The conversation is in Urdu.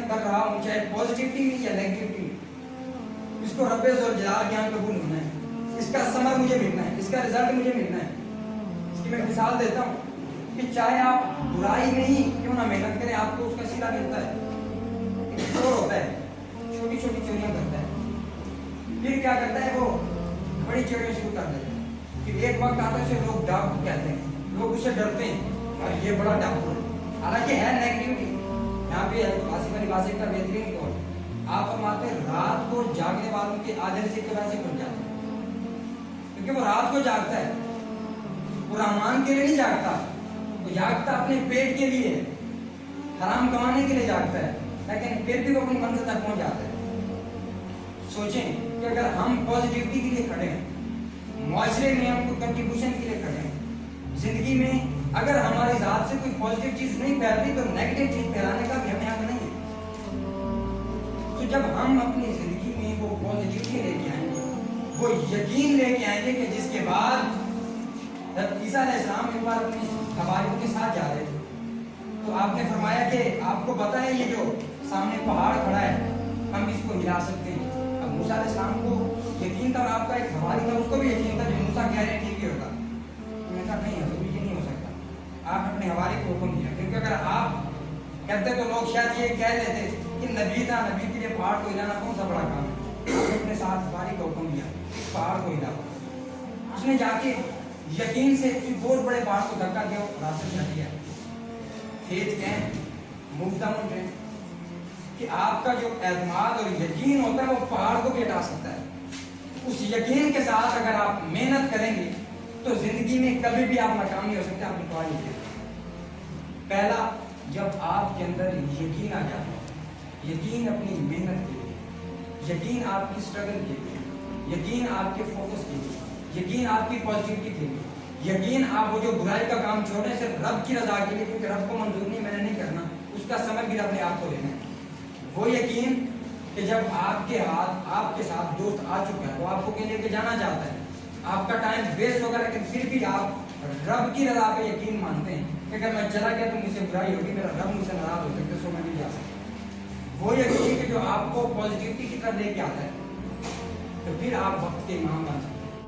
کر رہا ہوں چاہے پازیٹیوٹی یا نیگیٹیوٹی، اس کو رب ذوالجلال کے یہاں قبول ہونا ہے، اس کا ثمر مجھے ملنا ہے، اس کا رزلٹ مجھے ملنا ہے۔ اس کی میں مثال دیتا ہوں کہ چاہے آپ برائی میں ہی کیوں نہ محنت کریں، آپ کو اس کا صلہ ملتا ہے۔ ایک چور ہوتا ہے، چھوٹی چھوٹی چوریاں کرتا ہے، پھر کیا کرتا ہے وہ بڑی چوریاں شروع کر دیتا ہے، پھر ایک وقت آتا ہے اسے لوگ ڈاکو کہتے ہیں، لوگ اسے ڈرتے ہیں اور یہ بڑا ڈاکو ہے، حالانکہ ہے نیگیٹیوٹی۔ یہاں پہ آصف علی واصف کا بہترین قول، آپ فرماتے ہیں رات کو جاگنے والوں کے آدھے سے کی وجہ سے کھل جاتے ہیں، کیونکہ وہ رات کو جاگتا ہے، وہ رحمان کے لیے نہیں جاگتا، وہ جاگتا اپنے پیٹ کے لیے، حرام کمانے کے لیے جاگتا ہے، لیکن پھر بھی وہ اپنی منزل تک پہنچ جاتا ہے۔ سوچیں کہ اگر ہم پازیٹیوٹی کے لیے کھڑے ہیں، معاشرے میں ہم کو کنٹریبیوشن کے لیے کھڑے ہیں، زندگی میں اگر ہماری ذات سے کوئی پازیٹیو چیز نہیں پھیلتی تو نیگیٹو چیز پھیلانے کا بھی ہمیں حق نہیں ہے۔ تو جب ہم اپنی زندگی میں وہ پازیٹیوٹی لے کے آئیں گے، وہ یقین لے کے آئیں گے کہ جس کے بعد جب عیسیٰ علیہ السلام ایک بار اپنی حواریوں کے ساتھ جا رہے تھے تو آپ نے فرمایا کہ آپ کو پتہ ہے یہ جو سامنے پہاڑ کھڑا ہے ہم اس کو ہلا سکتے ہیں۔ اب موسیٰ علیہ السلام کو یقین تھا اور آپ کا ایک حواری تھا، اس کو بھی یقین تھا جو موسیٰ کہہ رہے ہیں ٹھیک ہی ہوگا۔ انہوں نے کہا نہیں حضور یہ نہیں ہو سکتا، آپ اپنے حواری کو حکم دیا، کیونکہ اگر آپ کہتے تو لوگ شاید یہ کہہ لیتے کہ نبی تھا، نبی کے لیے پہاڑ کو ہلانا کون سا بڑا کام ہے۔ آپ نے اپنے ساتھ حواری کو حکم دیا اس پہاڑ کو ہلا، اس نے جا کے یقین سے کسی بہت بڑے پہاڑ کو دھکا دیا اور راستے سے ہٹ گیا۔ فیتھ کہیں موومنٹ ہے کہ آپ کا جو اعتماد اور یقین ہوتا ہے وہ پہاڑ کو بھی ہٹا سکتا ہے۔ اس یقین کے ساتھ اگر آپ محنت کریں گے تو زندگی میں کبھی بھی آپ ناکام نہیں ہو سکتے۔ آپ نے پڑھا لکھا پہلا جب آپ کے اندر یقین آ جاتا ہے، یقین اپنی محنت کے لیے، یقین آپ کی اسٹرگل کے لیے، یقین آپ کے فوکس کے لیے، یقین آپ کی پازیٹیوٹی کے لیے، یقین آپ وہ جو برائی کا کام چھوڑیں صرف رب کی رضا کے لیے، کیونکہ رب کو منظور نہیں میں نے نہیں کرنا، اس کا ثمر بھی رب نے آپ کو دینا ہے۔ وہ یقین کہ جب آپ کے ہاتھ آپ کے ساتھ دوست آ چکا ہے، وہ آپ کو کہیں لے کے جانا چاہتا ہے، آپ کا ٹائم ویسٹ ہوگا لیکن پھر بھی آپ رب کی رضا پہ یقین مانتے ہیں کہ اگر میں چلا گیا تو مجھ سے برائی ہوگی، میرا رب مجھ سے ناراض ہو سکتا ہے، سو میں نہیں جا سکتا۔ وہ یقین کہ جو آپ کو پازیٹیوٹی کی طرف لے کے آتا ہے، تو پھر آپ وقت کے امام بن سکتے ہیں۔